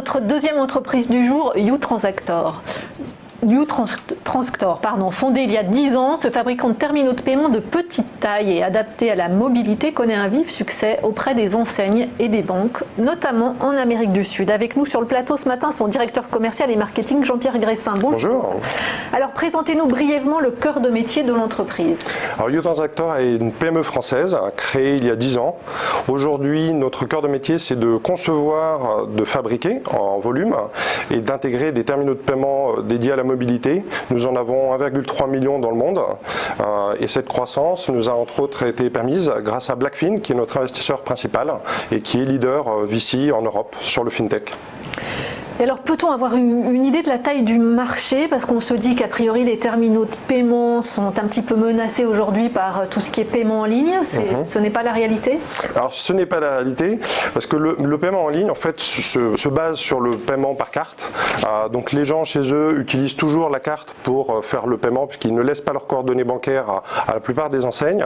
Notre deuxième entreprise du jour, U-Transactor. U-Transactor, fondé il y a 10 ans, ce fabricant de terminaux de paiement de petite taille et adapté à la mobilité connaît un vif succès auprès des enseignes et des banques, notamment en Amérique du Sud. Avec nous sur le plateau ce matin, son directeur commercial et marketing, Jean-Pierre Gressin. Bonjour. Alors présentez-nous brièvement le cœur de métier de l'entreprise. Alors U-Transactor est une PME française créée il y a 10 ans. Aujourd'hui, notre cœur de métier, c'est de concevoir, de fabriquer en volume et d'intégrer des terminaux de paiement dédiés à la mobilité. Nous en avons 1,3 million dans le monde et cette croissance nous a entre autres été permise grâce à BlackFin qui est notre investisseur principal et qui est leader VC en Europe sur le FinTech. Et alors peut-on avoir une idée de la taille du marché, parce qu'on se dit qu'a priori les terminaux de paiement sont un petit peu menacés aujourd'hui par tout ce qui est paiement en ligne. Ce n'est pas la réalité? Alors ce n'est pas la réalité parce que le paiement en ligne en fait se base sur le paiement par carte. Donc les gens chez eux utilisent toujours la carte pour faire le paiement puisqu'ils ne laissent pas leurs coordonnées bancaires à la plupart des enseignes.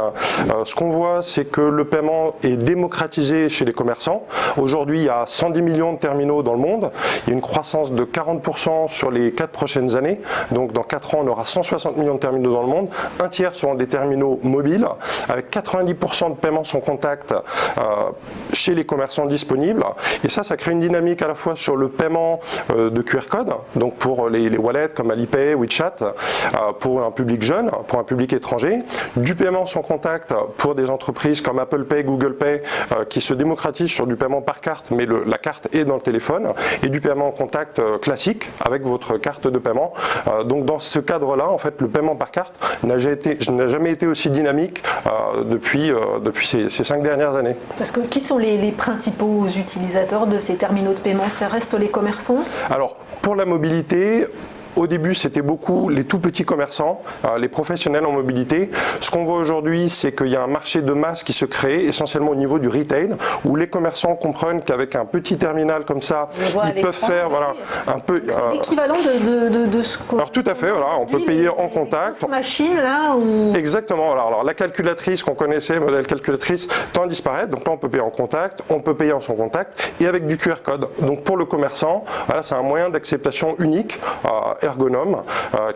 Ce qu'on voit, c'est que le paiement est démocratisé chez les commerçants. Aujourd'hui il y a 110 millions de terminaux dans le monde. Il y a une croissance de 40% sur les 4 prochaines années. Donc dans 4 ans, on aura 160 millions de terminaux dans le monde. Un tiers seront des terminaux mobiles, avec 90% de paiements sans contact chez les commerçants disponibles. Et ça crée une dynamique à la fois sur le paiement de QR code, donc pour les wallets comme Alipay, WeChat, pour un public jeune, pour un public étranger, du paiement sans contact pour des entreprises comme Apple Pay, Google Pay, qui se démocratisent sur du paiement par carte, mais la carte est dans le téléphone, et du paiement en contact classique avec votre carte de paiement. Donc dans ce cadre-là, en fait, le paiement par carte n'a jamais été aussi dynamique depuis ces 5 dernières années. Parce que qui sont les principaux utilisateurs de ces terminaux de paiement? Ça reste les commerçants? Alors, pour la mobilité, au début, c'était beaucoup les tout petits commerçants, les professionnels en mobilité. Ce qu'on voit aujourd'hui, c'est qu'il y a un marché de masse qui se crée, essentiellement au niveau du retail, où les commerçants comprennent qu'avec un petit terminal comme ça, ils peuvent faire un peu... C'est l'équivalent de ce qu'on... Alors tout à fait, on peut payer en contact. Machine là où... Exactement. Alors la calculatrice qu'on connaissait, modèle calculatrice, tend à disparaître. Donc là, on peut payer en contact, on peut payer en sans contact et avec du QR code. Donc pour le commerçant, c'est un moyen d'acceptation unique, ergonome,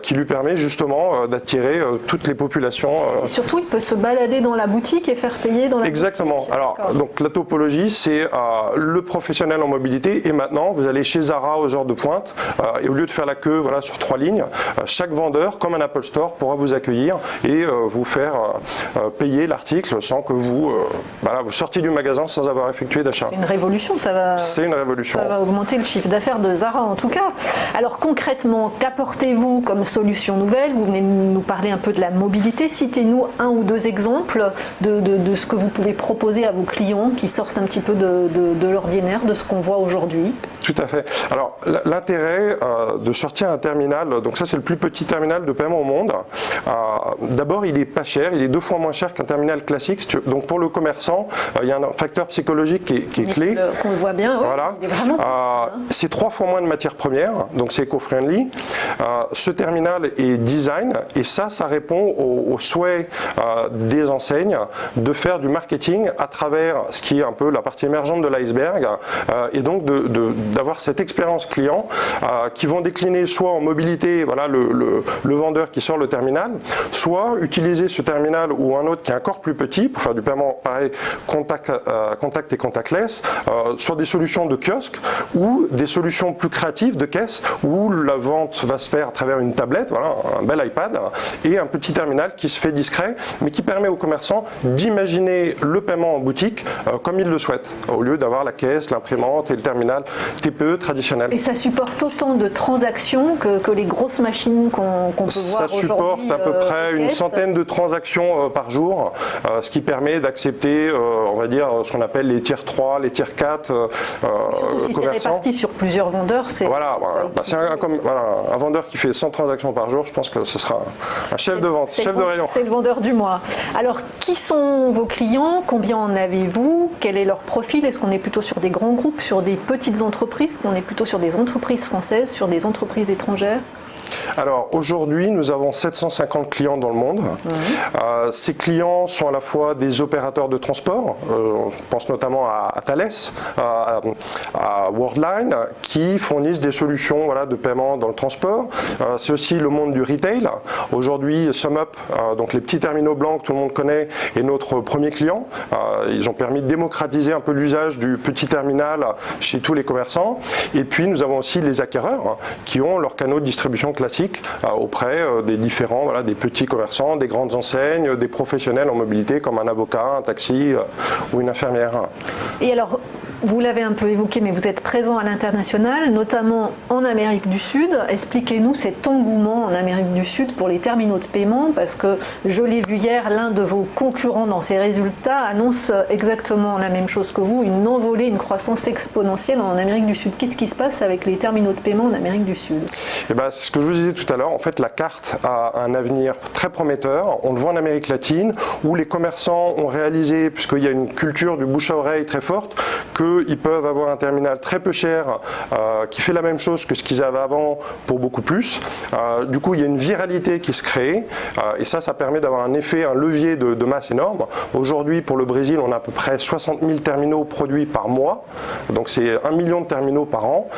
qui lui permet justement d'attirer toutes les populations. Et surtout, il peut se balader dans la boutique et faire payer dans la Exactement. boutique. Alors, donc la topologie, c'est le professionnel en mobilité et maintenant, vous allez chez Zara aux heures de pointe et au lieu de faire la queue sur 3 lignes, chaque vendeur, comme un Apple Store, pourra vous accueillir et vous faire payer l'article sans que vous sortiez du magasin sans avoir effectué d'achat. C'est une révolution, ça va... C'est une révolution. Ça va augmenter le chiffre d'affaires de Zara en tout cas. Alors concrètement, qu'apportez-vous comme solution nouvelle? Vous venez de nous parler un peu de la mobilité. Citez-nous 1 ou 2 exemples de ce que vous pouvez proposer à vos clients qui sortent un petit peu de l'ordinaire, de ce qu'on voit aujourd'hui. Tout à fait. Alors l'intérêt de sortir un terminal, donc ça c'est le plus petit terminal de paiement au monde. D'abord il est pas cher, il est 2 fois moins cher qu'un terminal classique. Donc pour le commerçant, il y a un facteur psychologique qui est clé. Qu'on le voit bien, oui, il est vraiment petit, c'est 3 fois moins de matières premières, donc c'est éco-friendly. Ce terminal est design et ça répond au souhait des enseignes de faire du marketing à travers ce qui est un peu la partie émergente de l'iceberg et donc d'avoir cette expérience client qui vont décliner soit en mobilité, le vendeur qui sort le terminal, soit utiliser ce terminal ou un autre qui est encore plus petit pour faire du paiement pareil contact et contactless sur des solutions de kiosque ou des solutions plus créatives de caisse où la vente va se faire à travers une tablette, un bel iPad et un petit terminal qui se fait discret mais qui permet aux commerçants d'imaginer le paiement en boutique comme ils le souhaitent au lieu d'avoir la caisse, l'imprimante et le terminal TPE traditionnel. Et ça supporte autant de transactions que les grosses machines qu'on peut voir aujourd'hui. Ça supporte à peu près une centaine de transactions par jour, ce qui permet d'accepter, on va dire, ce qu'on appelle les tiers 3, les tiers 4 surtout si c'est réparti sur plusieurs vendeurs, c'est... C'est un vendeur qui fait 100 transactions par jour, je pense que ce sera un chef de vente, chef de rayon. C'est le vendeur du mois. Alors, qui sont vos clients? Combien en avez-vous? Quel est leur profil? Est-ce qu'on est plutôt sur des grands groupes, sur des petites entreprises? Est-ce qu'on est plutôt sur des entreprises françaises, sur des entreprises étrangères? Alors aujourd'hui, nous avons 750 clients dans le monde. Ces clients sont à la fois des opérateurs de transport, on pense notamment à Thales, à Worldline, qui fournissent des solutions de paiement dans le transport. C'est aussi le monde du retail. Aujourd'hui, SumUp, donc les petits terminaux blancs que tout le monde connaît, est notre premier client. Ils ont permis de démocratiser un peu l'usage du petit terminal chez tous les commerçants. Et puis nous avons aussi les acquéreurs qui ont leurs canaux de distribution classiques auprès des différents, des petits commerçants, des grandes enseignes, des professionnels en mobilité comme un avocat, un taxi ou une infirmière. Et alors, vous l'avez un peu évoqué, mais vous êtes présent à l'international, notamment en Amérique du Sud. Expliquez-nous cet engouement en Amérique du Sud pour les terminaux de paiement, parce que je l'ai vu hier, l'un de vos concurrents dans ses résultats annonce exactement la même chose que vous, une envolée, une croissance exponentielle en Amérique du Sud. Qu'est-ce qui se passe avec les terminaux de paiement en Amérique du Sud? Ce que je vous disais tout à l'heure, en fait, la carte a un avenir très prometteur. On le voit en Amérique latine, où les commerçants ont réalisé, puisqu'il y a une culture du bouche à oreille très forte, qu'ils peuvent avoir un terminal très peu cher qui fait la même chose que ce qu'ils avaient avant pour beaucoup plus. Du coup, il y a une viralité qui se crée et ça permet d'avoir un effet, un levier de masse énorme. Aujourd'hui, pour le Brésil, on a à peu près 60 000 terminaux produits par mois. Donc, c'est 1 million de terminaux par an.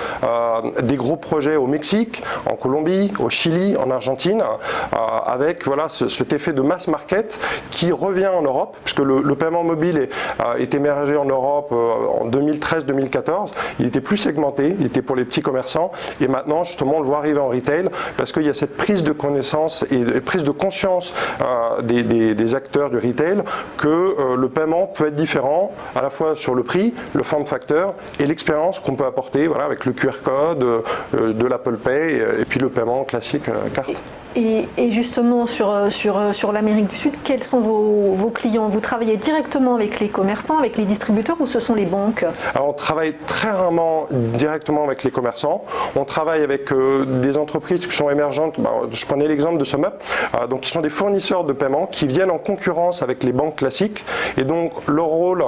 Des gros projets au Mexique, en Colombie, au Chili, en Argentine, avec cet effet de mass market qui revient en Europe, puisque le paiement mobile est émergé en Europe en 2013-2014, il était plus segmenté, il était pour les petits commerçants, et maintenant justement on le voit arriver en retail parce qu'il y a cette prise de connaissance et prise de conscience des acteurs du retail que le paiement peut être différent à la fois sur le prix, le form factor et l'expérience qu'on peut apporter avec le QR code, de l'Apple Pay et puis le paiement classique carte. Et justement, sur l'Amérique du Sud, quels sont vos clients? Vous travaillez directement avec les commerçants, avec les distributeurs ou ce sont les banques? Alors, on travaille très rarement directement avec les commerçants. On travaille avec des entreprises qui sont émergentes. Je prenais l'exemple de SumUp, donc qui sont des fournisseurs de paiement qui viennent en concurrence avec les banques classiques. Et donc, leur rôle,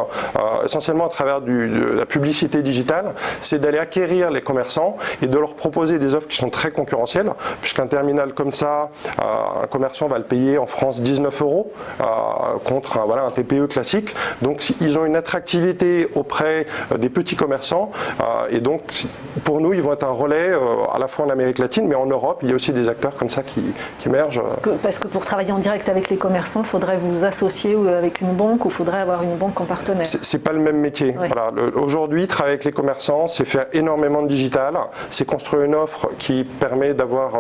essentiellement à travers de la publicité digitale, c'est d'aller acquérir les commerçants et de leur proposer des offres qui sont très concurrentielles, puisqu'un terminal comme ça, un commerçant va le payer en France 19 € contre un TPE classique. Donc ils ont une attractivité auprès des petits commerçants et donc pour nous ils vont être un relais à la fois en Amérique latine mais en Europe il y a aussi des acteurs comme ça qui émergent. Parce que pour travailler en direct avec les commerçants, il faudrait vous associer avec une banque ou il faudrait avoir une banque en partenaire. C'est pas le même métier. Ouais. Aujourd'hui, travailler avec les commerçants, c'est faire énormément de digital, c'est construire une offre qui permet d'avoir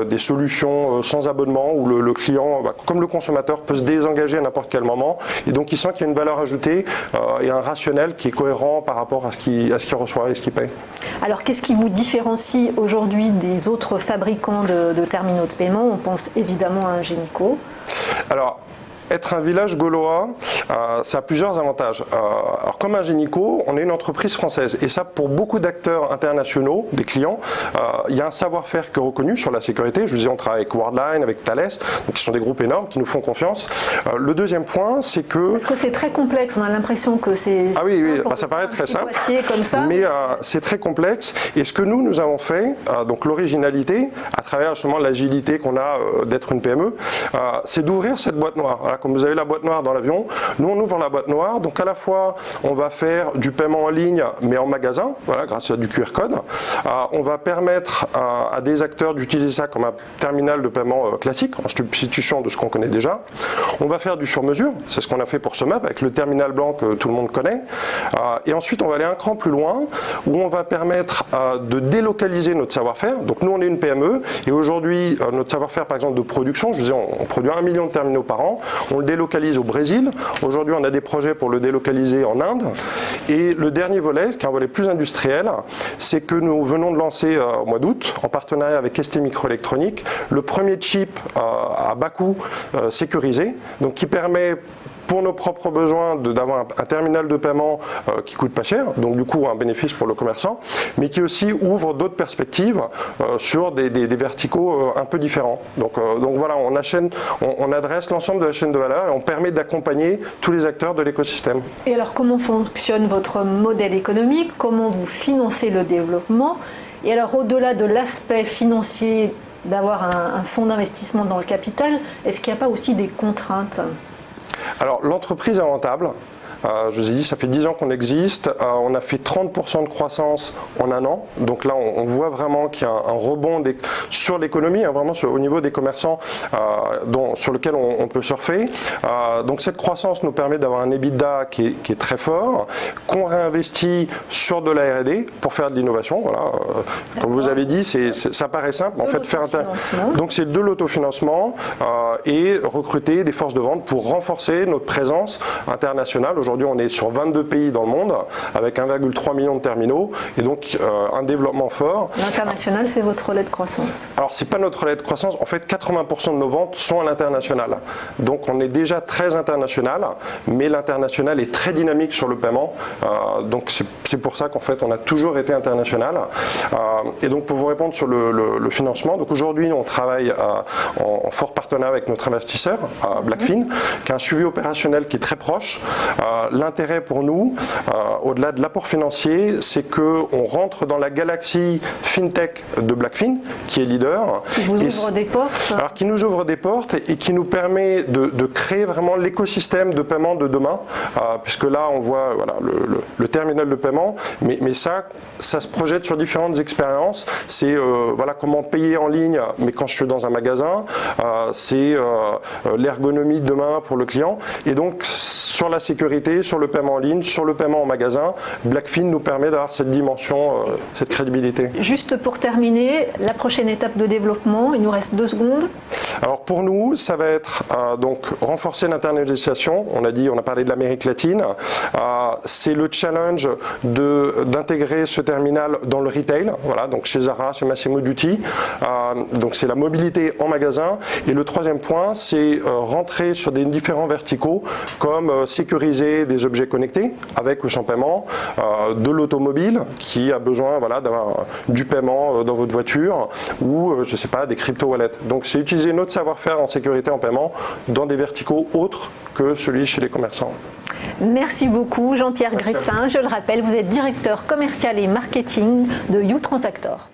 des solutions sans abonnement où le client, comme le consommateur, peut se désengager à n'importe quel moment et donc il sent qu'il y a une valeur ajoutée et un rationnel qui est cohérent par rapport à ce qu'il reçoit et ce qu'il paye. Alors qu'est-ce qui vous différencie aujourd'hui des autres fabricants de terminaux de paiement? On pense évidemment à Ingenico. Alors, être un village gaulois, ça a plusieurs avantages. Alors comme Ingenico, on est une entreprise française et ça pour beaucoup d'acteurs internationaux, des clients, il y a un savoir-faire qui est reconnu sur la sécurité. Je vous disais, on travaille avec Worldline, avec Thales, donc qui sont des groupes énormes qui nous font confiance. Le deuxième point, c'est que... Parce que c'est très complexe, on a l'impression que c'est... Ah oui, ça paraît très simple, comme ça. Mais c'est très complexe et ce que nous avons fait, donc l'originalité, à travers justement l'agilité qu'on a d'être une PME, c'est d'ouvrir cette boîte noire. Voilà, comme vous avez la boîte noire dans l'avion, nous on ouvre la boîte noire, donc à la fois on va faire du paiement en ligne mais en magasin, grâce à du QR code. On va permettre à des acteurs d'utiliser ça comme un terminal de paiement classique, en substitution de ce qu'on connaît déjà. On va faire du sur-mesure, c'est ce qu'on a fait pour SumUp avec le terminal blanc que tout le monde connaît. Et ensuite on va aller un cran plus loin où on va permettre de délocaliser notre savoir-faire. Donc nous on est une PME et aujourd'hui notre savoir-faire par exemple de production, je disais on produit 1 million de terminaux par an, on le délocalise au Brésil. Aujourd'hui, on a des projets pour le délocaliser en Inde. Et le dernier volet, qui est un volet plus industriel, c'est que nous venons de lancer au mois d'août, en partenariat avec ST Microelectronics, le premier chip à bas coût sécurisé, donc qui permet pour nos propres besoins d'avoir un terminal de paiement qui coûte pas cher, donc du coup un bénéfice pour le commerçant, mais qui aussi ouvre d'autres perspectives sur des verticaux un peu différents. Donc voilà, on adresse l'ensemble de la chaîne de valeur et on permet d'accompagner tous les acteurs de l'écosystème. Et alors comment fonctionne votre modèle économique? Comment vous financez le développement? Et alors au-delà de l'aspect financier d'avoir un fonds d'investissement dans le capital, est-ce qu'il n'y a pas aussi des contraintes? Alors l'entreprise est rentable. Je vous ai dit, ça fait 10 ans qu'on existe, on a fait 30% de croissance en un an, donc là on voit vraiment qu'il y a un rebond sur l'économie, vraiment au niveau des commerçants sur lequel on peut surfer. Donc cette croissance nous permet d'avoir un EBITDA qui est très fort, qu'on réinvestit sur de la R&D pour faire de l'innovation. Voilà. Comme vous avez dit, ça paraît simple, en fait, donc c'est de l'autofinancement et recruter des forces de vente pour renforcer notre présence internationale. Aujourd'hui, on est sur 22 pays dans le monde, avec 1,3 million de terminaux, et donc un développement fort. L'international, c'est votre relais de croissance? Alors, ce n'est pas notre relais de croissance. En fait, 80% de nos ventes sont à l'international. Donc, on est déjà très international, mais l'international est très dynamique sur le paiement. Donc, c'est pour ça qu'en fait, on a toujours été international. Et donc, pour vous répondre sur le financement, donc aujourd'hui, on travaille en fort partenariat avec notre investisseur, BlackFin, qui a un suivi opérationnel qui est très proche. L'intérêt pour nous, au-delà de l'apport financier, c'est qu'on rentre dans la galaxie FinTech de BlackFin, qui est leader. Qui vous ouvre des portes. Alors, qui nous ouvre des portes et qui nous permet de créer vraiment l'écosystème de paiement de demain, puisque là, on voit voilà, le terminal de paiement, mais ça se projette sur différentes expériences. C'est voilà, comment payer en ligne, mais quand je suis dans un magasin, c'est l'ergonomie de demain pour le client. Et donc, sur la sécurité, sur le paiement en ligne, sur le paiement en magasin, BlackFin nous permet d'avoir cette dimension, cette crédibilité. Juste pour terminer, la prochaine étape de développement, il nous reste 2 secondes. Alors pour nous, ça va être donc renforcer l'internalisation. On a parlé de l'Amérique latine. C'est le challenge d'intégrer ce terminal dans le retail. Voilà, donc chez Zara, chez Massimo Dutti. Donc c'est la mobilité en magasin. Et le troisième point, c'est rentrer sur des différents verticaux comme sécuriser des objets connectés avec ou sans paiement, de l'automobile qui a besoin voilà, d'avoir du paiement dans votre voiture ou je sais pas, des crypto-wallets. Donc c'est utiliser notre savoir-faire en sécurité en paiement dans des verticaux autres que celui chez les commerçants. Merci beaucoup Jean-Pierre Gressin. Je le rappelle, vous êtes directeur commercial et marketing de YouTransactor.